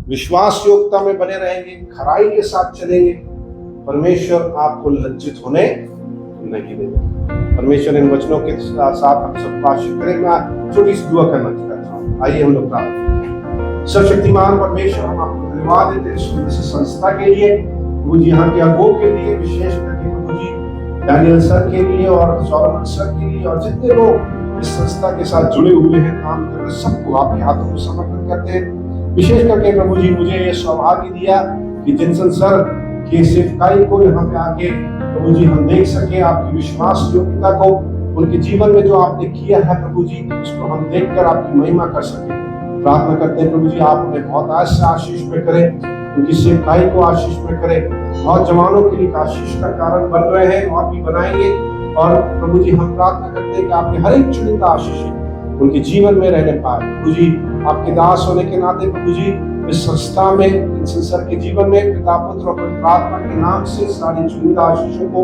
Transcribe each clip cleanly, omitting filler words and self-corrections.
विश्वास योग्यता में बने रहेंगे, खराई के साथ चलेंगे, परमेश्वर आपको लज्जित होने नहीं देगा। परमेश्वर इन वचनों के साथ हम सबको आशीष करें। मैं छोटी सी दुआ करना चाहता हूँ। आइए हम लोग प्रार्थना करें। सर्वशक्तिमान परमेश्वर, हम आपको धन्यवाद देते हैं इस संस्था के लिए, प्रभु जी, यहाँ के अगुओं के लिए, विशेष करके प्रभु जी डैनियल सर के लिए और सोलोमन सर के लिए, और जितने लोग इस संस्था के साथ जुड़े हुए हैं, काम कर रहे, सबको आपके हाथों में समर्पित करते हैं। विशेष करके प्रभु जी मुझे ये सौभाग्य दिया कि जिनसन सर की सेवकाई को यहाँ पे आके प्रभु जी हम देख सके, आपकी विश्वास योग्यता को, उनके जीवन में जो आपने किया है प्रभु जी, उसको हम देखकर आपकी महिमा कर सके। प्रार्थना करते हैं प्रभु जी, आप उन्हें बहुत आशीष में करें, उनकी सेवकाई को आशीष में करें। बहुत जवानों के लिए आशीष का कारण बन रहे हैं और भी बनाएंगे। और प्रभु जी हम प्रार्थना करते हैं कि आपके हर एक चुनिंदा आशीष उनके जीवन में रहने पाए। प्रभु जी आपके दास होने के नाते प्रभु जी इस संस्था में, जिनसन सर के जीवन में पिता पुत्र और पवित्र आत्मा के नाम से सारी चुनिंदा आशीषों को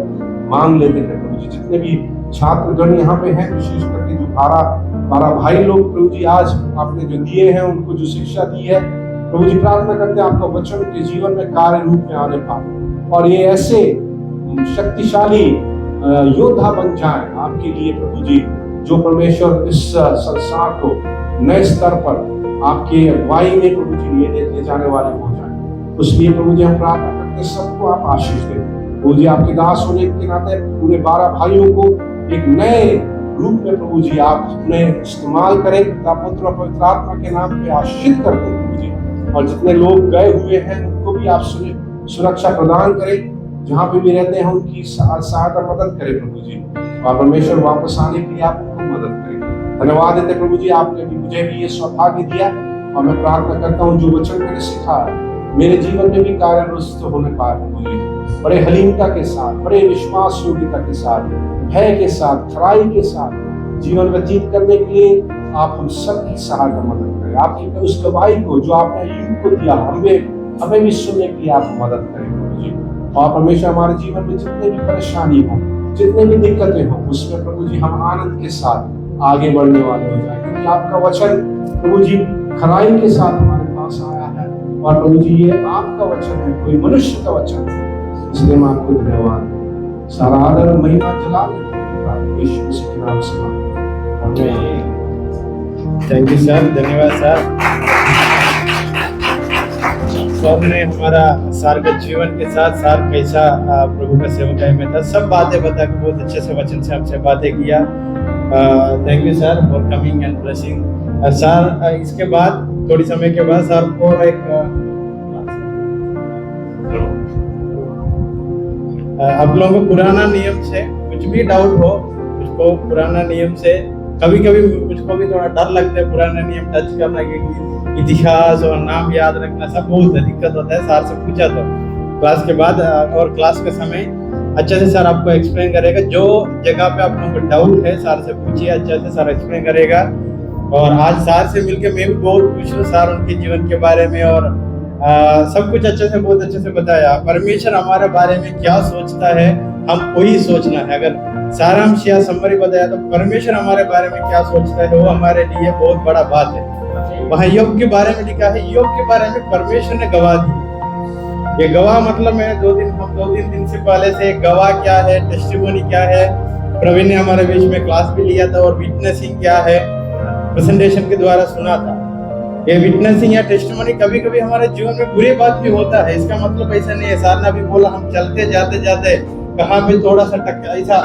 मांग लेते हैं। प्रभु जी जितने भी छात्रगण यहाँ पे हैं, विशेष करके जो 12 भाई लोग प्रभु जी आज आपने जो दिए हैं, उनको जो शिक्षा दी है, प्रभु जी प्रार्थना करते हैं आपका वचन उनके जीवन में कार्य रूप में आने पाए और ये ऐसे शक्तिशाली योद्धा बन जाए आपके लिए प्रभु जी, जो परमेश्वर इस संसार को नए स्तर पर आपके अगुवाई में प्रभु जी ले जाने वाले हो जाए। उसलिए प्रभु जी हम प्रार्थना करते हैं सबको आप आशीष दें। प्रभु जी आपके दास होने के नाते पूरे 12 भाइयों को एक नए रूप में प्रभु जी आप उन्हें इस्तेमाल करें, पिता पुत्र और पवित्र आत्मा के नाम पे आशीषित कर दें प्रभु जी। और जितने लोग गए हुए हैं उनको भी आप सुरक्षा प्रदान करें, जहाँ पे भी रहते हैं उनकी सहायता मदद करें प्रभु जी, और परमेश्वर वापस आने के लिए आप उनको मदद करें। धन्यवाद देते प्रभु जी, आपने भी मुझे भी ये सौभाग्य दिया और मैं प्रार्थना करता हूँ जो वचन मैंने सीखा मेरे जीवन में भी कार्यरुस्त होने पाए प्रभु जी। बड़े हलीमता के साथ, बड़े विश्वास योग्यता के साथ, भय के साथ, खराई के साथ जीवन व्यतीत करने के लिए आप हम सबकी सहायता मदद करें। आपकी उस गवाही को जो आपने अय्यूब को दिया, हमें भी सुनने के लिए आप मदद करें प्रभु जी। और परमेश्वर हमारे जीवन में जितने भी परेशानी हो, जितने भी दिक्कतें हो, उसमें प्रभु जी हम आनंद के साथ आगे बढ़ने वाले हो जाए, क्योंकि आपका वचन प्रभु जी खराई के साथ हमारे पास आया है और प्रभु जी ये आपका वचन है, कोई मनुष्य का वचन है। इसलिए मैं आपको धन्यवाद, सारा आदर और महिमा जला यीशु मसीह के नाम से आमीन। थैंक यू सर, धन्यवाद सर। सर ने हमारा सार के जीवन के साथ सार कैसा प्रभु का सेवकाई में था, सब बातें बता के बहुत अच्छे से वचन से हमसे बातें किया। Thank you sir for coming and blessing. Sir इसके बाद थोड़ी समय के बाद सर को एक आप लोगों को पुराना नियम से कुछ भी डाउट हो, उसको पुराना नियम से कभी कभी मुझको भी थोड़ा डर लगता है पुराना नियम टच करना, क्योंकि इतिहास और नाम याद रखना सब बहुत दिक्कत होता है। सर से पूछा तो क्लास के बाद और क्लास के समय अच्छे से सर आपको एक्सप्लेन करेगा। जो जगह पे आप लोगों को डाउट है सर से पूछिए, अच्छे से सर एक्सप्लेन करेगा। और आज सर से मिलकर मैं भी बहुत खुश हूँ, सर उनके जीवन के बारे में और सब कुछ अच्छे से बहुत अच्छे से बताया। परमेश्वर हमारे बारे में क्या सोचता है हम वही सोचना है। अगर सारांश या समरी बताया तो परमेश्वर हमारे बारे में क्या सोचता है वो हमारे लिए बहुत बड़ा बात है। वहाँ योग के बारे में लिखा है, योग के बारे में परमेश्वर ने गवाह दी। ये गवाह मतलब है हम 2-3 दिन से पहले से गवाह क्या है, टेस्टिमोनी क्या है, प्रवीण ने हमारे बीच में क्लास भी लिया था और विटनेसिंग क्या है प्रेजेंटेशन के द्वारा सुना था। ये विटनेसिंग या टेस्टिमोनी कभी कभी हमारे जीवन में बुरी बात भी होता है, इसका मतलब ऐसा नहीं है। सर ने भी बोला हम चलते जाते जाते कहाँ पे थोड़ा सा ऐसा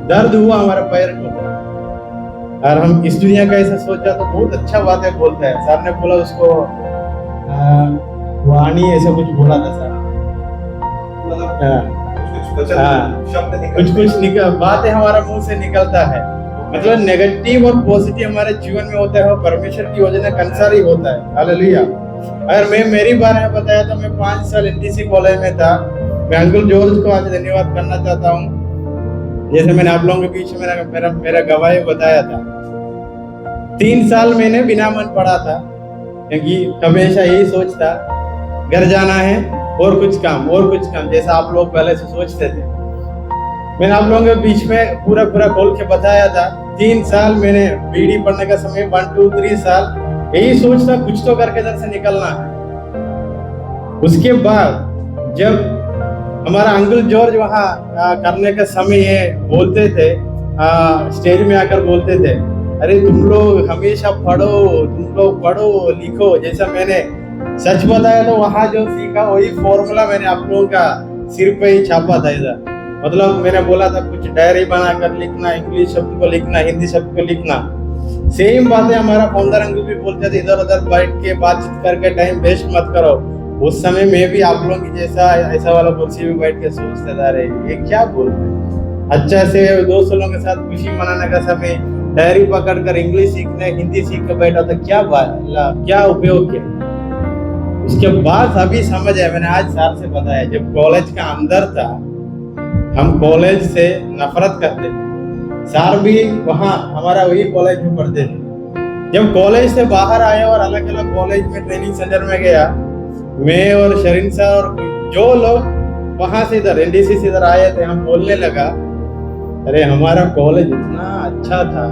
दर्द हुआ हमारे पैर को, और हम इस दुनिया का ऐसा सोचा तो बहुत अच्छा बात है बोलता है। सर ने बोला उसको वाणी ऐसा कुछ बोला था सर, कुछ बातें हमारा मुंह से निकलता है, मतलब नेगेटिव और पॉजिटिव हमारे जीवन में होता है, परमेश्वर की योजना के अनुसार ही होता है। हालेलुया। अगर मैं मेरी बारे में बताया तो मैं 5 साल एनटीसी कॉलेज में था। मैं अंकुल जॉर्ज को आज धन्यवाद करना चाहता हूँ, जैसे मैंने आप लोगों के बीच में मेरा गवाही बताया था। 3 साल मैंने बिना मन पढ़ा था, क्योंकि हमेशा यही सोचता घर जाना है और कुछ काम, जैसा आप लोग पहले से सोचते थे। मैंने आप लोगों के बीच में पूरा खोल के बताया था। 3 साल मैंने बीडी पढ़ने का समय 1 2 3 साल यही सोच था कुछ तो करके इधर से निकलना है। उसके बाद जब हमारा अंकल जॉर्ज वहाँ करने का समय है बोलते थे, स्टेज में आकर बोलते थे, अरे तुम लोग हमेशा पढ़ो, तुम लोग पढ़ो लिखो। जैसा मैंने सच बताया तो वहाँ जो सीखा वही फॉर्मूला मैंने आप लोगों का सिर पे ही छापा था इधर। मतलब मैंने बोला था कुछ डायरी बनाकर लिखना, इंग्लिश शब्द को लिखना, हिंदी शब्द को लिखना। सेम बातें हमारा फाउंडर अंकल भी बोलते थे, इधर उधर बैठ के बातचीत करके टाइम वेस्ट मत करो। उस समय मैं भी आप लोगों की जैसा ऐसा वाला कुर्सी में बैठ के सोचते था, अरे ये क्या बोल रहे हैं। अच्छा से दोस्तों के साथ खुशी मनाने का समय डायरी पकड़ कर इंग्लिश सीखने, हिंदी सीख कर बैठा था, क्या उपयोग किया। उसके बाद अभी समझ आया, मैंने आज सर से बताया, जब कॉलेज का अंदर था हम कॉलेज से नफरत करते थे। सर भी वहाँ हमारा वही कॉलेज में पढ़ते थे। जब कॉलेज से बाहर आया और अलग अलग कॉलेज में ट्रेनिंग सेंटर में गया, मैं और शरीन सर और जो लोग वहां से इधर एनडीसी से इधर आए थे, हम बोलने लगा, अरे हमारा कॉलेज इतना अच्छा था,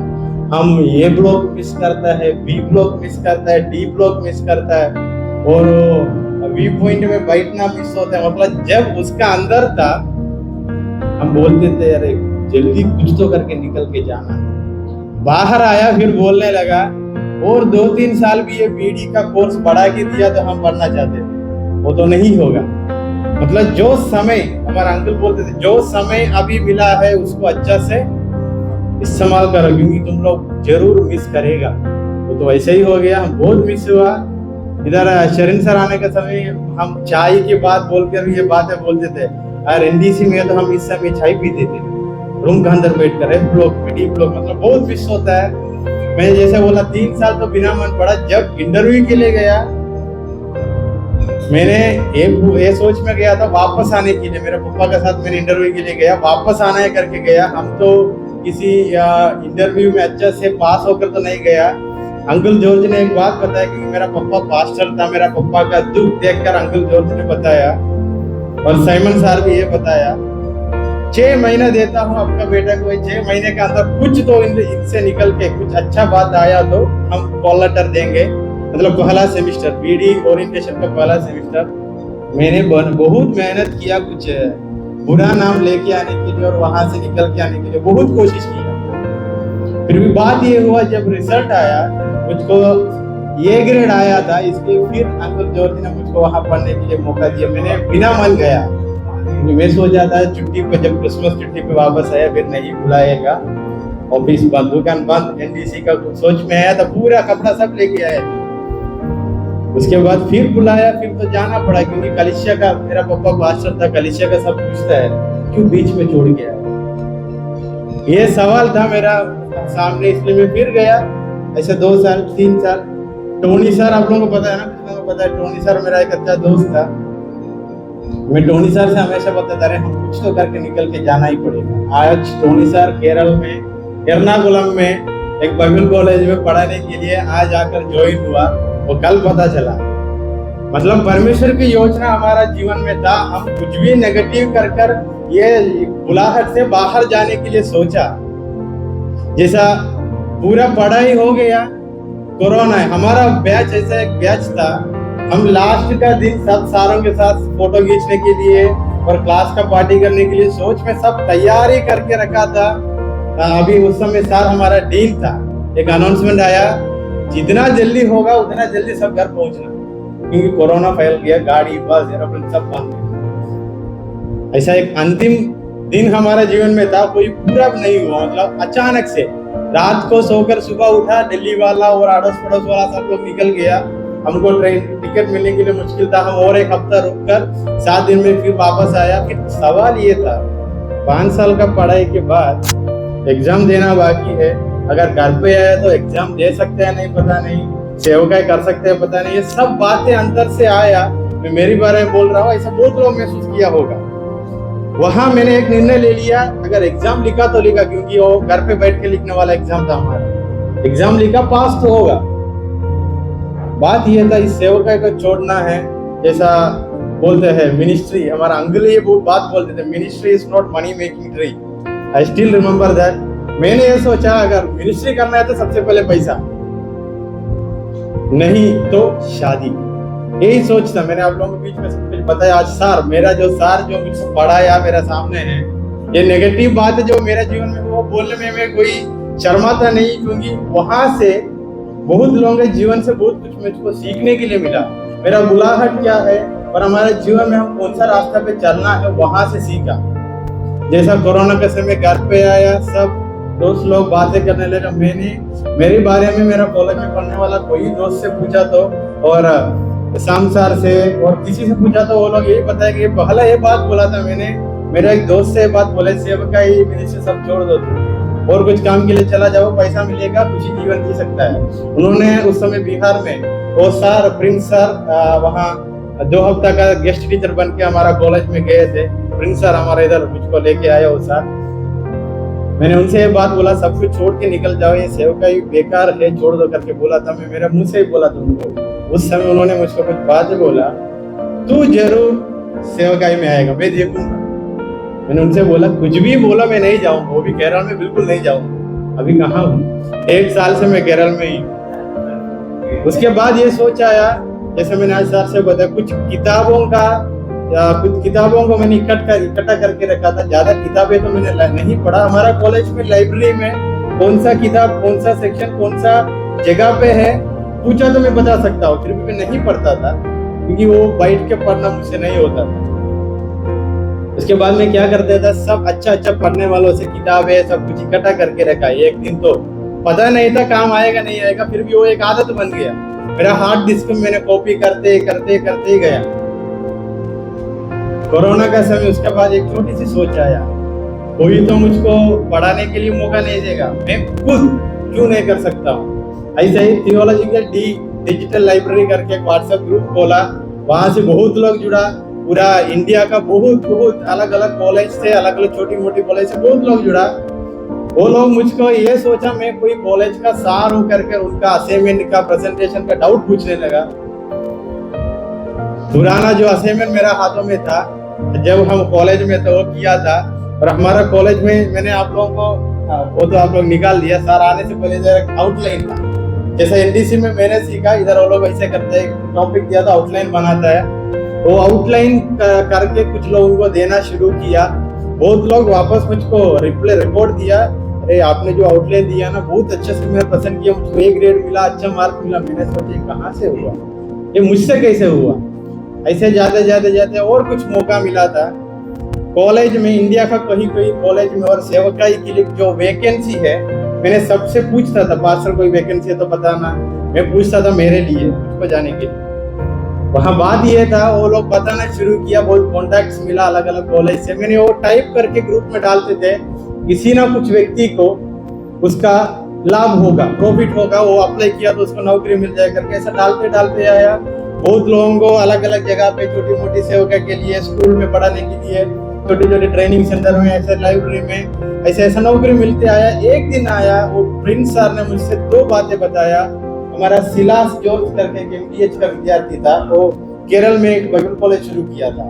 हम ए ब्लॉक मिस करता है, बी ब्लॉक मिस करता है, डी ब्लॉक मिस करता है, और वी पॉइंट में बैठना मिस होता है। मतलब जब उसका अंदर था हम बोलते थे, अरे जल्दी कुछ तो करके निकल के जाना। बाहर आया फिर बोलने लगा, और 2-3 साल भी ये बीडी का कोर्स बढ़ा के दिया तो हम पढ़ना चाहते थे, वो तो नहीं होगा। मतलब जो समय हमारा अंकल बोलते थे, जो समय अभी मिला है उसको अच्छा से इस्तेमाल करो, क्योंकि तुम लोग जरूर मिस करेगा। वो तो वैसे ही हो गया, हम बहुत मिस हुआ। इधर शरीन सर आने का समय हम चाय की बात बोलकर ये बातें बोलते थे, और एनडीसी में तो हम इस समय चाय पीते थे रूम के अंदर बैठ कर, एफ ब्लॉक में, डी ब्लॉक। मतलब बहुत मिस होता है। मैं जैसे बोला 3 साल तो बिना मन पड़ा। जब इंटरव्यू के लिए गया, मैंने ये सोच में गया था वापस आने के लिए, मेरे पापा के साथ मैंने इंटरव्यू के लिए गया, वापस आना है करके गया। हम तो किसी इंटरव्यू में अच्छा से पास होकर तो नहीं गया। अंकल जॉर्ज ने एक बात बताया कि मेरा पापा पास्टर था, मेरा पापा का दुख देखकर अंकल जॉर्ज ने बताया, और साइमन सर भी ये बताया, 6 महीने देता हूँ आपका बेटा को, 6 महीने के अंदर कुछ तो इनसे निकल के कुछ अच्छा बात आया तो हम कॉल लेटर देंगे। मतलब पहला सेमिस्टर, बीडी ओरिएंटेशन का पहला सेमिस्टर मैंने बहुत मेहनत किया, कुछ बुरा नाम लेके आने के लिए और वहां से निकल के आने के लिए बहुत कोशिश किया। फिर भी बात ये हुआ, जब रिजल्ट आया मुझको ये ग्रेड आया था, इसलिए फिर अंकल जॉर्ज ने मुझको वहां पढ़ने के लिए मौका दिया। मैंने बिना मन गया, मैं सोचा था छुट्टी पे, जब क्रिसमस छुट्टी पे वापस आया फिर नहीं बुलाएगा, ऑफिस बंद, दुकान बंद, एनडीसी का सोच में आया था, पूरा कपड़ा सब लेके आया। उसके बाद फिर बुलाया, फिर तो जाना पड़ा, क्योंकि कलिसिया का, मेरा पापा पास्टर था, कलिसिया का सब पूछता है क्यों बीच में छोड़ गया, ये सवाल था मेरा सामने, इसलिए मैं फिर गया। ऐसे 2 साल 3 साल। टोनी सर आप लोगों को पता है ना, किसी को पता है, टोनी सर मेरा एक अच्छा दोस्त था। मैं टोनी सर से हमेशा बताता रहे, हम कुछ तो करके निकल के जाना ही पड़ेगा। आज टोनी सर केरल में एर्नाकुलम में एक बाइबल कॉलेज में पढ़ाने के लिए आज आकर ज्वाइन हुआ, वो कल पता चला। मतलब परमेश्वर की योजना हमारा जीवन में था, हम कुछ भी नेगेटिव कर कर ये बुलाहट से बाहर जाने के लिए सोचा। जैसा पूरा पढ़ाई हो गया, कोरोना है, हमारा बैच ऐसा एक बैच था, हम लास्ट का दिन सब सारों के साथ फोटो खींचने के लिए और क्लास का पार्टी करने के लिए सोच में सब तैयारी करके रखा था। अभी उस समय सर हमारा डीन था, एक अनाउंसमेंट आया, जितना जल्दी होगा उतना जल्दी सब घर पहुंचना, क्योंकि कोरोना फैल गया, गाड़ी बस एरोप्लेन सब बंद। ऐसा एक अंतिम दिन हमारा जीवन में था, कोई पूरा नहीं हुआ। मतलब अचानक से रात को सोकर सुबह उठा, दिल्ली वाला और अड़ोस पड़ोस वाला सब लोग निकल गया। हमको ट्रेन टिकट मिलने के लिए मुश्किल था, हम और एक हफ्ता रुककर 7 दिन में फिर वापस आया। फिर सवाल ये था, 5 साल का पढ़ाई के बाद एग्जाम देना बाकी है, अगर घर पे आया तो एग्जाम दे सकते हैं नहीं पता नहीं, सेवकाई कर सकते हैं पता नहीं, ये सब बातें अंदर से आया। मैं मेरी बारे में बोल रहा हूँ, ऐसा बहुत लोग महसूस किया होगा। वहां मैंने एक निर्णय ले लिया, अगर एग्जाम लिखा तो लिखा, क्योंकि वो घर पे बैठ के लिखने वाला एग्जाम था हमारा, एग्जाम लिखा पास तो होगा। बात ये था, इस सेवकाई को छोड़ना है। जैसा बोलते हैं मिनिस्ट्री, हमारा अंकल ये बात बोलते थे, ministry is not money making tree. I still remember that. मैंने ये सोचा अगर मिनिस्ट्री करना है तो सबसे पहले पैसा, नहीं तो शादी। यही सोच था। मैंने आप लोगों के बीच में सब कुछ बताया। आज सार जो मुझसे पढ़ाया मेरे सामने है, ये नेगेटिव बात है जो मेरे जीवन में वो बोलने में मैं कोई शर्माता नहीं, क्योंकि वहां से बहुत लोगों के जीवन से बहुत कुछ मुझको सीखने के लिए मिला। मेरा बुलाहट क्या है और हमारे जीवन में हम कौन सा रास्ता पे चलना है, वहां से सीखा। जैसा कोरोना के समय घर पे आया, सब दोस्त लोग बातें करने लगे। मैंने मेरे बारे में मेरा कॉलेज में पढ़ने वाला कोई दोस्त से पूछा तो, और शामसार से और किसी से पूछा तो वो लोग यही बताया कि पहला ये बात बोला था मैंने, मेरा एक दोस्त से बात बोले, सेवका ही मेरे से सब छोड़ दो तुम और कुछ काम के लिए चला जाओ, पैसा मिलेगा, खुशी जीवन जी सकता है। उन्होंने उस समय बिहार में वो सर प्रिंस सर वहाँ 2 हफ्ता का गेस्ट टीचर बन के हमारा कॉलेज में गए थे। प्रिंस सर हमारे इधर मुझको लेके आया वो सर। मैंने उनसे ये बात बोला, सब कुछ छोड़ के निकल जाओ, ये सेवका ही बेकार है, छोड़ दो करके बोला था। मैं मेरे मुंह से ही बोला था उनको। उस समय उन्होंने मुझको कुछ बात बोला, तू जरूर सेवकाई में आएगा, मैं देखूंगा। मैंने उनसे बोला, कुछ भी बोला मैं नहीं जाऊंगा, वो भी केरल में बिल्कुल नहीं जाऊंगा। अभी कहाँ हूँ, 1 साल से मैं केरल में ही। उसके बाद ये सोच आया, जैसे मैंने आज सर से बताया, कुछ किताबों को मैंने इकट्ठा करके रखा था। ज्यादा किताबें तो मैंने नहीं पढ़ा। हमारा कॉलेज में लाइब्रेरी में कौन सा किताब, कौन सा सेक्शन, कौन सा जगह पे है पूछा तो मैं बता सकता हूँ, फिर भी मैं नहीं पढ़ता था, क्योंकि वो बैठ के पढ़ना मुझसे नहीं होता था। उसके बाद में क्या करते था, सब अच्छा पढ़ने वालों से किताबें सब कुछ इकट्ठा करके रखा। एक दिन तो पता नहीं था काम आएगा नहीं आएगा, फिर भी वो एक आदत बन गया। मेरा हार्ड डिस्क में मैंने कॉपी करते ही गया। कोरोना का समय, उसके बाद एक छोटी सी सोच आया, कोई तो मुझको पढ़ाने के लिए मौका नहीं देगा, मैं खुद क्यों नहीं कर सकता हूँ। ऐसे ही थियोलॉजिकल डिजिटल लाइब्रेरी करके एक व्हाट्सएप ग्रुप खोला। वहां से बहुत लोग जुड़ा, पूरा इंडिया का बहुत अलग अलग कॉलेज से, अलग अलग छोटी मोटी कॉलेज से बहुत लोग जुड़ा। वो लोग मुझको ये सोचा मैं कोई कॉलेज का सार हूँ करके उनका असाइनमेंट का, प्रेजेंटेशन का डाउट पूछने लगा। पुराना जो असाइनमेंट मेरा हाथों में था जब हम कॉलेज में थे वो किया था। और हमारा कॉलेज में मैंने आप लोगों को वो तो आप लोग निकाल दिया, सर आने से पहले आउटलाइन था। जैसे एनडीसी में मैंने सीखा, इधर वो लोग ऐसे करते हैं, टॉपिक दिया था आउटलाइन बनाता है, वो आउटलाइन करके कुछ लोगों को देना शुरू किया। बहुत लोग वापस मुझको रिपोर्ट दिया, अरे आपने जो आउटलाइन दिया ना बहुत अच्छे से मैं पसंद किया, मुझको A ग्रेड मिला, अच्छा मार्क मिला। मैंने सोचा कहाँ से हुआ, ये मुझसे कैसे हुआ। ऐसे जाते और कुछ मौका मिला था कॉलेज में, इंडिया का कहीं कॉलेज में। और सेवकाई के लिए जो वैकेंसी है, मैंने सबसे पूछता था, पार्सल कोई वैकेंसी है तो बताना। मैं पूछता था मेरे लिए, मुझको जाने के लिए। वहाँ बात ये था, वो लोग बताना शुरू किया, बहुत कॉन्टैक्ट्स मिला अलग अलग कॉलेज से। मैंने वो टाइप करके ग्रुप में डालते थे, किसी ना कुछ व्यक्ति को उसका लाभ होगा, प्रॉफिट होगा, वो अप्लाई किया तो उसको नौकरी मिल जाए करके। ऐसा डालते आया। बहुत लोगों को अलग अलग जगह पे छोटी मोटी सेवका के लिए, स्कूल में पढ़ाने के लिए, छोटे ट्रेनिंग सेंटर में, ऐसे लाइब्रेरी में, ऐसा नौकरी मिलते आया। एक दिन आया, वो प्रिंस सर ने मुझसे 2 बातें बताया। हमारा सिलास जॉर्ज करके MDH का विद्यार्थी था, वो केरल में एक बाइबल कॉलेज शुरू किया था,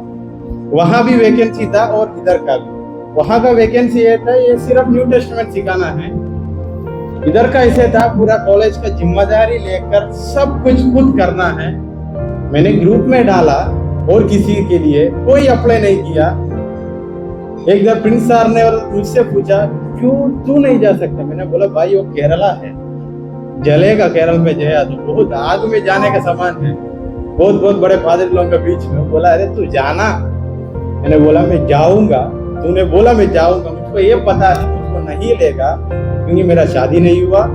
वहां भी वैकेंसी था और इधर का भी। वहां का वैकेंसी ये था, ये सिर्फ न्यू टेस्टमेंट सिखाना है। इधर का ऐसे था, पूरा कॉलेज का जिम्मेदारी लेकर सब कुछ खुद करना है। मैंने ग्रुप में डाला और किसी के लिए कोई अप्लाई नहीं किया। एक बार प्रिंस सर ने और मुझसे पूछा, क्यों तू नहीं जा सकता। मैंने बोला, भाई वो केरला है, जलेगा केरल में जया तो बहुत आग में जाने का समान है, बहुत बड़े फादर लोगों के बीच में। बोला, अरे तू जाना। मैंने बोला मैं जाऊंगा, तूने बोला मैं जाऊंगा, मुझको ये पता है मुझको नहीं लेगा, क्योंकि मेरा शादी नहीं हुआ।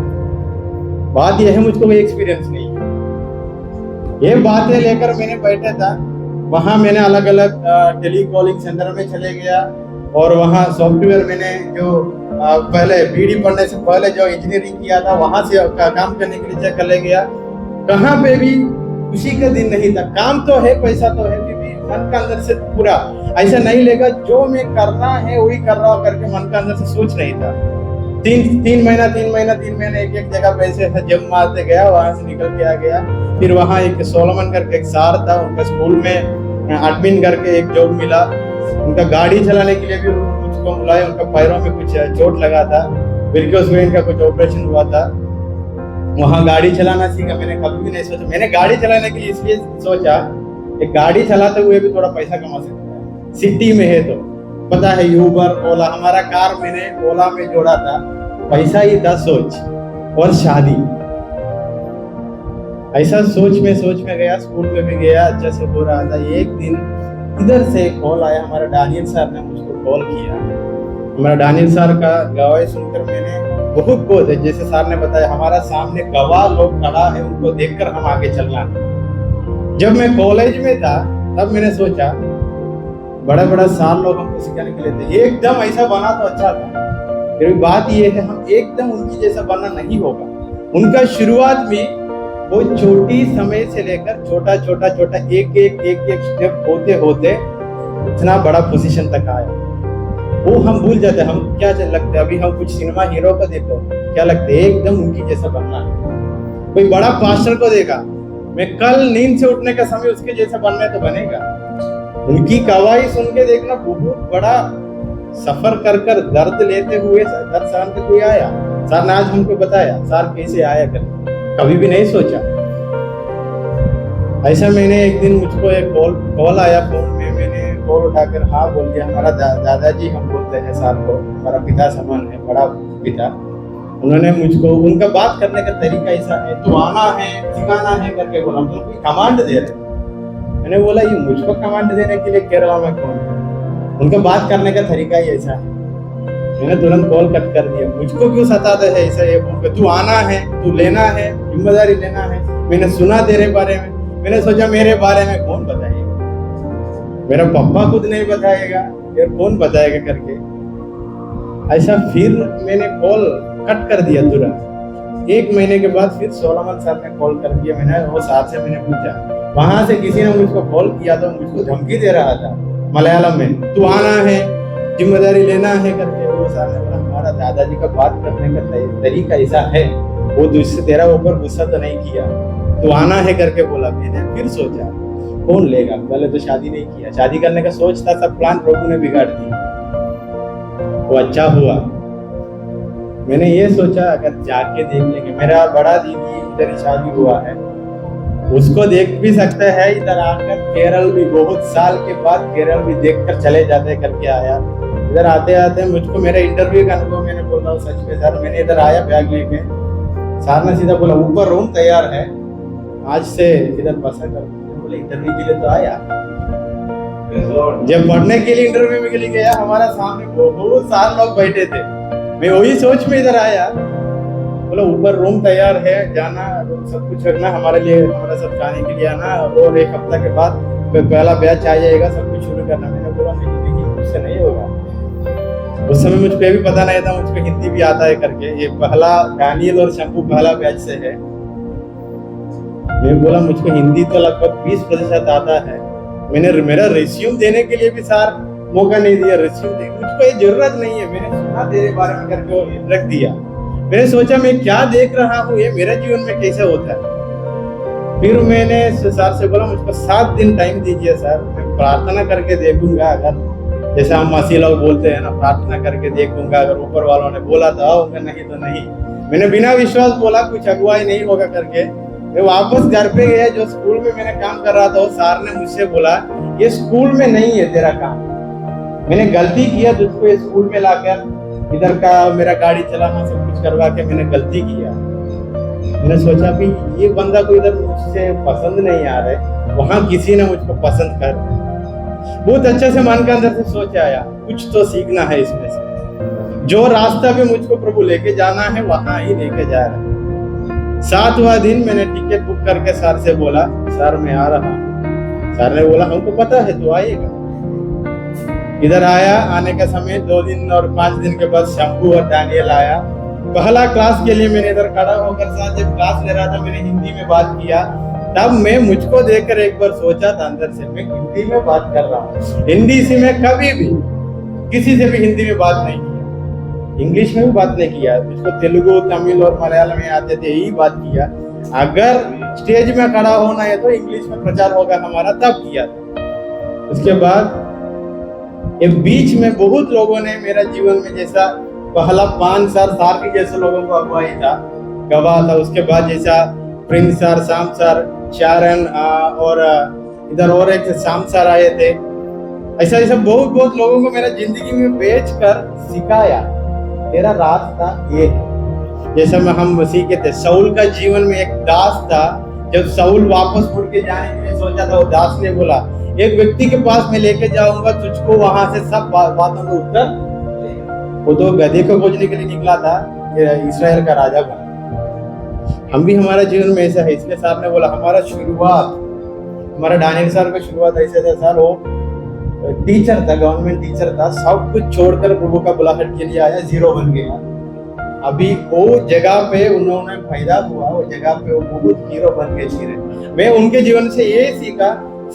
बात यह है, मुझको कोई एक्सपीरियंस नहीं है। ये बातें लेकर मैंने बैठा था। वहां मैंने अलग अलग टेली कॉलिंग सेंटर में चले गया, और वहाँ सॉफ्टवेयर मैंने जो पहले बीडी पढ़ने से पहले जो इंजीनियरिंग किया था, वहां से काम करने के लिए चले गया। कहाँ पे भी खुशी का दिन नहीं था। काम तो है, पैसा तो है, फिर भी मन का अंदर से पूरा ऐसा नहीं लेगा, जो मैं करना है वही कर रहा हूँ करके मन का अंदर से सोच नहीं था। 3 महीना एक जगह पे ऐसे जम मारते गया, वहां से निकल के आ गया। फिर वहाँ एक सोलोमन करके एक सार था, उनका स्कूल में एडमिन करके एक जॉब मिला। उनका गाड़ी चलाने के लिए भी मुझको बुलाया। उनका पैरों में कुछ चोट लगा था, वेरिकोस वेन का कुछ ऑपरेशन हुआ था। वहाँ गाड़ी चलाना सीखा। मैंने कभी भी नहीं सोचा, मैंने गाड़ी चलाने के लिए इसलिए सोचा कि गाड़ी चलाते हुए भी थोड़ा पैसा कमा सकता है, सिटी में है तो। पता है यूबर ओला, हमारा कार मैंने ओला में जोड़ा था, पैसा ही था सोच और शादी। ऐसा सोच में गया, स्कूल में भी गया, अच्छा से हो रहा था। एक दिन इधर से कॉल आया, हमारा डानियल सर ने मुझको कॉल किया। हमारा डानियल सर का गवाही सुनकर मैंने बहुत बोझ है, जैसे सर ने बताया हमारा सामने गवाह लोग खड़ा है, उनको देखकर हम आगे चलना है। जब मैं कॉलेज में था तब मैंने सोचा बड़ा बड़ा साल लोग हमको सिखाने के लिए थे, एकदम ऐसा बना तो अच्छा था। फिर बात ये है हम एकदम उनकी जैसा बनना नहीं होगा। उनका शुरुआत भी वो छोटी समय से लेकर छोटा छोटा छोटा एक एक स्टेप होते होते इतना बड़ा पोजीशन तक आया। वो हम भूल जाते हैं, हम क्या लगता है अभी हम कुछ सिनेमा हीरो को देखो क्या लगता है एकदम उनकी जैसा बनना है। कोई बड़ा पास्टर को देखा, मैं कल नींद से उठने का समय उसके जैसा बनना है तो बनेगा। उनकी गवाही सुन के देखना, बहुत बड़ा सफर कर कर दर्द लेते हुए दर्द सहते हुए आया। सर ने आज हमको बताया सर कैसे आया कर, कभी भी नहीं सोचा। ऐसा मैंने एक दिन मुझको एक कॉल आया फोन में, मैंने कॉल उठाकर हाँ बोल दिया। हमारा दादाजी हम बोलते हैं सर को, हमारा पिता समान है, बड़ा पिता। उन्होंने मुझको, उनका बात करने का तरीका ऐसा है, तू आना है सिखाना है करके बोला, हम कोई कमांड दे रहे। मैंने बोला ये मुझको कमांड देने के लिए कह रहा हूँ मैं कौन? उनका बात करने का तरीका ही ऐसा है। मैंने तुरंत कॉल कट कर दिया। मुझको क्यों सताता है ऐसा ये बोल के, तू आना है, तू लेना है, जिम्मेदारी लेना है। मैंने सुना तेरे बारे में, मैंने सोचा मेरे बारे में कौन बताएगा, मेरा पापा खुद नहीं बताएगा यार कौन बताएगा करके ऐसा। फिर मैंने कॉल कट कर दिया तुरंत। एक महीने के बाद फिर सोलोमन सर ने कॉल कर दिया। मैंने वो सर से मैंने पूछा, वहां से किसी ने मुझको कॉल किया तो मुझको धमकी दे रहा था मलयालम में, तू आना है, जिम्मेदारी लेना है करके। वो सर ने बोला हमारा दादाजी का बात करने का तरीका ऐसा है, वो दूसरे तेरा ऊपर गुस्सा तो नहीं किया, तू आना है करके बोला। मैंने फिर सोचा कौन लेगा, पहले तो शादी नहीं किया, शादी करने का सोच था, सब प्लान प्रभु ने बिगाड़ दिया। वो अच्छा हुआ, मैंने ये सोचा अगर जाके देख लेंगे। मेरा बड़ा दीदी इधर ही शादी हुआ है, उसको देख भी सकते हैं इधर आकर। केरल भी बहुत साल के बाद केरल भी देखकर चले जाते करके आया। इधर आते आते मुझको मेरा इंटरव्यू का अनुभव, मैंने बोला सच में सर मैंने इधर आया बैग लेके, सर ने सीधा बोला ऊपर रूम तैयार है, आज से इधर बसा कर। बोले इंटरव्यू के लिए तो आया, जब पढ़ने के लिए इंटरव्यू में के लिए गया हमारा सामने बहुत सारे लोग बैठे थे। मैं वही सोच में इधर आया, बोला ऊपर रूम तैयार है, जाना सब कुछ रखना हमारे लिए, हमारा सब खाने के लिए आना, और एक हफ्ता के बाद पहला बैच आ जाएगा, सब कुछ शुरू करना। मैंने बोला नहीं देखिए मुझसे नहीं होगा। उस समय मुझको भी पता नहीं था मुझको हिंदी भी आता है करके। ये पहला डानियल और शंभू पहला बैच से है। मैं बोला मुझको हिंदी तो लगभग 20% आता है। मैंने मेरा रिज्यूम देने के लिए भी सर मौका नहीं दिया, रिज्यूम दे मुझको ये जरूरत नहीं है, मैंने सुना तेरे बारे में करके रख दिया। मैंने सोचा मैं क्या देख रहा हूँ, ये मेरे जीवन में कैसे होता है। फिर मैंने सर से बोला मुझको 7 दिन टाइम दीजिए सर, मैं प्रार्थना करके देखूंगा, अगर जैसे हम मसीह लोग बोलते हैं ना प्रार्थना करके देखूंगा, अगर ऊपर वालों ने बोला तो आओगे, नहीं तो नहीं। मैंने बिना विश्वास बोला कुछ अगुवाई नहीं होगा करके मैं वापस घर पे गया। जो स्कूल में मैंने काम कर रहा था वो सर ने मुझसे बोला ये स्कूल में नहीं है तेरा काम, मैंने गलती किया तुझको ये स्कूल में लाकर इधर का मेरा गाड़ी चलाना सब कुछ करवा के मैंने गलती किया। मैंने सोचा भी ये बंदा को इधर मुझसे पसंद नहीं आ रहा, वहां किसी ने मुझको पसंद कर। बहुत अच्छा से मन के अंदर से सोच आया कुछ तो सीखना है इसमें से, जो रास्ता भी मुझको प्रभु लेके जाना है वहां ही लेके जा रहा है। 7वां दिन मैंने टिकट बुक करके सर से बोला सर मैं आ रहा हूँ। सर ने बोला हमको पता है तू आएगा। इधर आया, आने का समय 2 दिन और 5 दिन के बाद शंभू और डानियल आया। पहला क्लास के लिए मैंने इधर खड़ा होकर साथ जब क्लास ले रहा था मैंने हिंदी में बात किया। तब मैं मुझको देखकर एक बार सोचा था अंदर से मैं हिंदी में बात कर रहा हूँ। हिंदी से मैं कभी भी किसी से भी हिंदी में बात नहीं किया, इंग्लिश में भी बात नहीं किया, मुझको तेलुगु तमिल और मलयालम में आते थे यही बात किया। अगर स्टेज में खड़ा होना है तो इंग्लिश में प्रचार होगा हमारा तब किया था। उसके बाद ये बीच में बहुत लोगों ने मेरा जीवन में जैसा पहला 5 साल सार के जैसे लोगों को अगुवाई था, गवाह था। उसके बाद जैसा प्रिंस सर, शाम सर, शारन और इधर और एक शाम सर आए थे। ऐसा ऐसा बहुत बहुत लोगों को मेरा जिंदगी में बेच कर सिखाया तेरा रास्ता ये है। जैसा में हम मसीह के थे, शाऊल का जीवन में एक दास था। जब शाऊल वापस मुड़ के जाने के लिए सोचा था, वो दास ने बोला एक व्यक्ति के पास मैं लेके जाऊंगा तुझको, वहां से सब बातों का उत्तर। वो तो गधे को खोजने के लिए निकला था, इस्राएल का राजा बना। हम भी हमारा जीवन में ऐसा है। इसलिए सर ने बोला हमारा शुरुआत, हमारा दानियल सर का शुरुआत ऐसे था। सर वो टीचर था, गवर्नमेंट टीचर था, सब कुछ छोड़कर प्रभु का बुलाहट के लिए आया, जीरो बन गया। अभी वो जगह पे उन्होंने फायदा हुआ, वो जगह पे वो बहुत हीरो बन गए धीरे। मैं उनके जीवन से ये सीखा,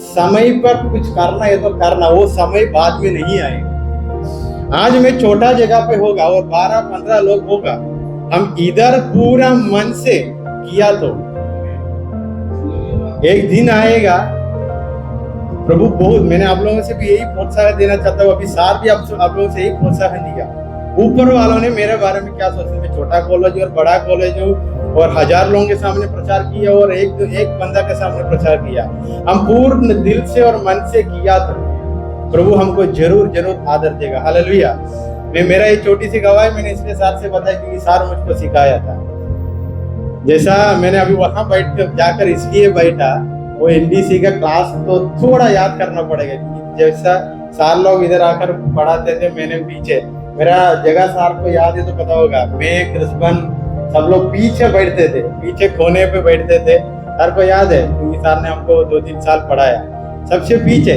समय पर कुछ करना है तो करना, वो समय बाद में नहीं आएगा। आज मैं छोटा जगह पे होगा और 12-15 लोग होगा, हम इधर पूरा मन से किया तो एक दिन आएगा प्रभु बहुत। मैंने आप लोगों से भी यही प्रोत्साहन देना चाहता हूँ, अभी सार भी आप लोगों से यही प्रोत्साहन दिया। ऊपर वालों ने मेरे बारे में क्या सोचते, मैं छोटा कॉलेज और बड़ा कॉलेज हूँ और 1000 लोगों के सामने प्रचार किया और एक बंदा के सामने प्रचार किया। हम पूर्ण दिल से और मन से किया तो प्रभु हमको जरूर जरूर आदर देगा। हालेलुया। मेरा ये छोटी सी गवाही मैंने इसलिए सार से बताया क्योंकि सार मुझको सिखाया था। जैसा मैंने अभी वहां बैठ कर जाकर इसलिए बैठा, वो एनडीसी का क्लास तो थोड़ा याद करना पड़ेगा। जैसा सार लोग इधर आकर पढ़ाते थे, मैंने पीछे, मेरा जगह सार को याद है तो पता होगा, मैं कृष्ण सब लोग पीछे बैठते थे, पीछे कोने पे बैठते थे। सार को याद है क्योंकि सार ने हमको 2-3 साल पढ़ाया। सबसे पीछे,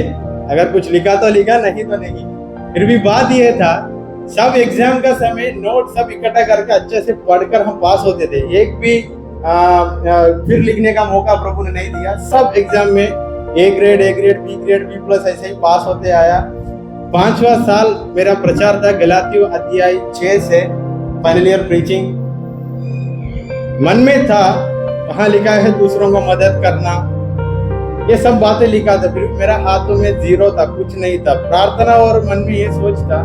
अगर कुछ लिखा तो लिखा, नहीं तो नहीं। फिर भी बात यह था, सब एग्जाम का समय नोट सब इकट्ठा करके अच्छे से पढ़कर हम पास होते थे। एक भी फिर लिखने का मौका प्रभु ने नहीं दिया। सब एग्जाम में A grade, B grade, B plus ऐसे ही पास होते आया। 5वां साल मेरा प्रचार था, गलातियों अध्याय 6 से फाइनल ईयर प्रीचिंग। मन में था, वहां लिखा है दूसरों को मदद करना, ये सब बातें लिखा था। फिर मेरा हाथों में जीरो था, कुछ नहीं था। प्रार्थना और मन में ये सोच था,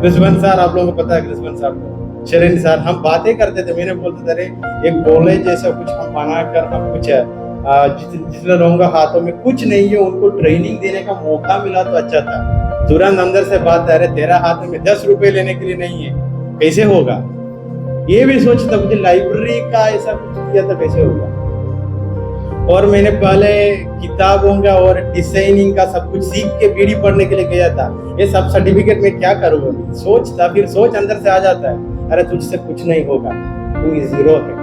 कृष्ण सर, आप लोगों को पता है कृष्ण सर को, शरण सर, हम बातें करते थे। मैंने बोलते थे अरे एक कॉलेज जैसा कुछ हम बनाकर हम कुछ जितने लोगों का हाथों में कुछ नहीं है उनको ट्रेनिंग देने का मौका मिला तो अच्छा था। तुरंत अंदर से बात है, अरे तेरा हाथ में 10 रुपए लेने के लिए नहीं है, कैसे होगा? ये भी सोचता, मुझे लाइब्रेरी का ऐसा कुछ किया था, कैसे होगा? और मैंने पहले किताबों का और डिजाइनिंग का सब कुछ सीख के बीडी पढ़ने के लिए गया था। ये सब सर्टिफिकेट में क्या करूँगा? सोचता, फिर सोच अंदर से आ जाता है, अरे तुझसे कुछ नहीं होगा, तू जीरो है।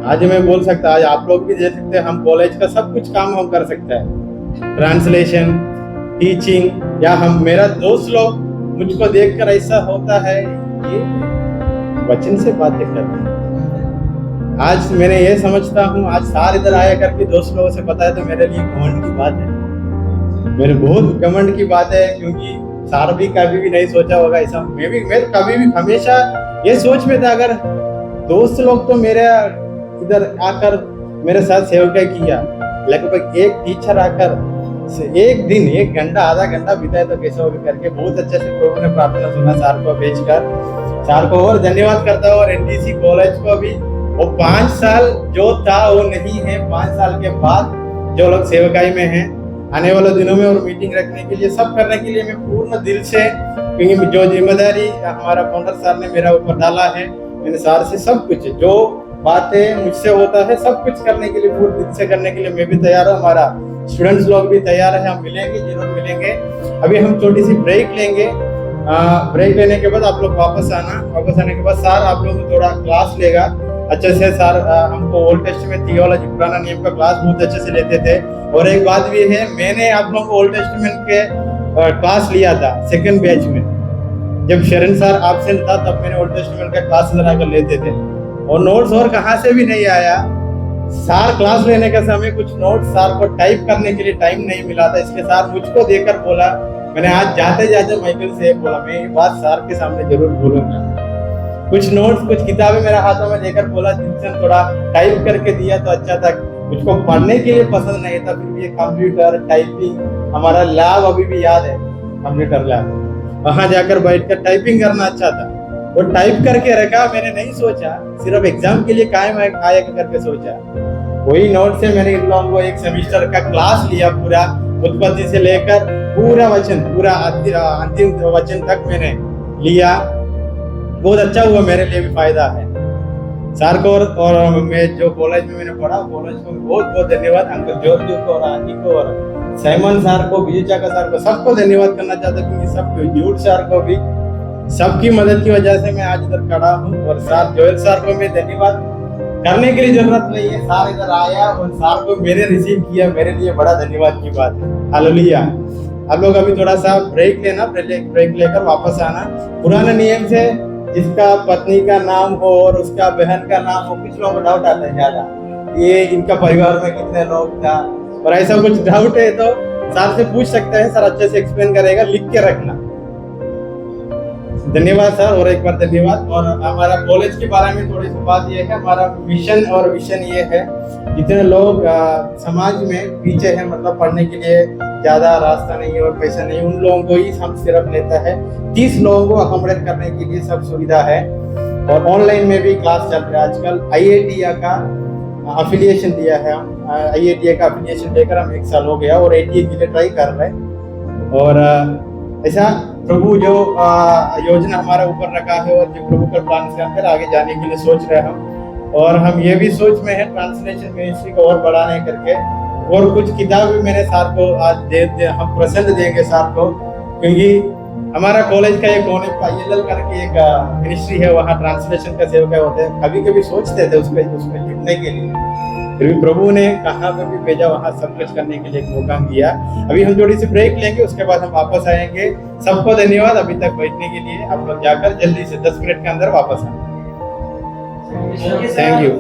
आज मैं बोल सकता, आज आप लोग भी दे सकते हैं, हम कॉलेज का सब कुछ काम हम कर सकते हैं, ट्रांसलेशन, टीचिंग, या हम, मेरा दोस्त लोग मुझको देखकर ऐसा होता है ये वचन से बातें करते हैं। आज मैंने ये समझता हूँ, आज सार इधर आया करके दोस्त लोगों से बताया तो मेरे लिए घमंड की बात है, मेरे बहुत घमंड की बात है, क्योंकि सार भी कभी भी नहीं सोचा होगा ऐसा। मैं कभी भी हमेशा ये सोच में था, अगर दोस्त लोग तो मेरे इधर आकर मेरे साथ सेवकाई किया, लगभग एक टीचर आकर एक दिन 1 घंटा आधा घंटा बिताया तो कैसे होगा करके बहुत अच्छे से प्रभु ने प्रार्थना सुना सार को भेजकर। सार को और धन्यवाद करता हूँ, और एनडीसी कॉलेज को भी। वो 5 साल जो था वो नहीं है, 5 साल के बाद जो लोग सेवकाई में हैं, आने वाले दिनों में और मीटिंग रखने के लिए सब करने के लिए मैं पूर्ण दिल से, क्योंकि जो जिम्मेदारी हमारा फाउंडर सर ने मेरा ऊपर डाला है, मैंने सार से सब कुछ जो बातें मुझसे होता है सब कुछ करने के लिए, पूर्ण दिल से करने के लिए मैं भी तैयार हूँ। हमारा स्टूडेंट्स लोग भी तैयार है, हम मिलेंगे, जरूर मिलेंगे। अभी हम छोटी सी ब्रेक लेंगे। ब्रेक लेने के बाद आप लोग वापस आने के बाद सार आप लोगों को थोड़ा क्लास लेगा अच्छे से। सार हमको ओल्ड टेस्टामेंट थियोलॉजी, पुराना नियम का क्लास बहुत अच्छे से लेते थे। और एक बात भी है, मैंने आप लोगों को ओल्ड टेस्टामेंट के क्लास लिया था 2nd बैच में। जब शरण सर एब्सेंट था तब मैंने ओल्ड टेस्टामेंट का क्लास लगाकर लेते थे, और नोट्स और कहाँ से भी नहीं आया। सार क्लास लेने के समय कुछ नोट्स सार को टाइप करने के लिए टाइम नहीं मिला था, इसलिए सार मुझको देकर बोला, मैंने आज जाते जाते माइकल से बोला, मैं ये बात सार के सामने जरूर बोलूंगा। कुछ नोट्स, कुछ किताबें मेरे हाथों में देकर बोला, जिनसे थोड़ा टाइप करके दिया तो अच्छा था। मुझको पढ़ने के लिए पसंद नहीं था, फिर भी कंप्यूटर टाइपिंग, हमारा लैब अभी भी याद है, कंप्यूटर लैब, वहां जाकर बैठकर टाइपिंग करना अच्छा था। वो टाइप करके रखा, मैंने नहीं सोचा, सिर्फ एग्जाम के लिए कायम आएगा करके सोचा। वही नोट से मैंने इन लोगों को एक सेमेस्टर का क्लास लिया, पूरा उत्पत्ति से लेकर पूरा वचन, पूरा अंतिम वचन तक मैंने लिया। बहुत अच्छा हुआ, मेरे लिए भी फायदा है। सर को और मैं जो कॉलेज में मैंने पढ़ा, कॉलेज को बहुत बहुत धन्यवाद, अंकल जॉर्ज को और आंटी को और साइमन सर को, विजय चाका सर को, सबको धन्यवाद करना चाहता हूँ, क्योंकि सबको, जूट सर को भी, सबकी मदद की वजह से मैं आज इधर खड़ा हूँ। और सर जोएल सर को मैं धन्यवाद करने के लिए जरूरत नहीं है, सर इधर आया और सर को मैंने रिसीव किया, मेरे लिए बड़ा धन्यवाद की बात है। हालेलुया। आप लोग अभी थोड़ा सा ब्रेक लेना, ब्रेक लेकर वापस आना। पुराने नियम से जिसका पत्नी का नाम हो और उसका बहन का नाम हो, कुछ लोगों को डाउट आता है ज्यादा, ये इनका परिवार में कितने लोग था, और ऐसा कुछ डाउट है तो सर से पूछ सकते हैं, सर अच्छे से एक्सप्लेन करेगा, लिख के रखना। धन्यवाद सर, और एक बार धन्यवाद। और हमारा कॉलेज के बारे में थोड़ी सी बात ये है, हमारा मिशन और विजन ये है, जितने लोग समाज में पीछे हैं, मतलब पढ़ने के लिए ज्यादा रास्ता नहीं है और पैसा नहीं, उन लोगों को ही हम सिर्फ लेता है। 30 लोगों को अकोमोडेट करने के लिए सब सुविधा है, और ऑनलाइन में भी क्लास चल रहा है आजकल। IATA का अफिलिएशन दिया है हम, IATA का अफिलिएशन लेकर हम 1 साल हो गया, और ATA के लिए ट्राई कर रहे हैं। और ऐसा प्रभु जो योजना हमारा ऊपर रखा है, और जो प्रभु का प्लान से अंदर आगे जाने के लिए सोच रहे हैं हम, और हम ये भी सोच में है ट्रांसलेशन मिनिस्ट्री को और बढ़ाने करके, और कुछ किताब भी मैंने सर को आज दे हम प्रेजेंट देंगे सर को, क्योंकि हमारा कॉलेज का एक कोने ILL करके एक मिनिस्ट्री है, वहाँ ट्रांसलेशन का सेवक होते हैं। कभी कभी सोचते थे उसमें लिखने के लिए, फिर भी प्रभु ने कहाँ पे भी भेजा, वहाँ सब कुछ करने के लिए एक मौका दिया। अभी हम थोड़ी सी ब्रेक लेंगे, उसके बाद हम वापस आएंगे। सबको धन्यवाद अभी तक बैठने के लिए। आप लोग जाकर जल्दी से 10 मिनट के अंदर वापस आए। Thank you.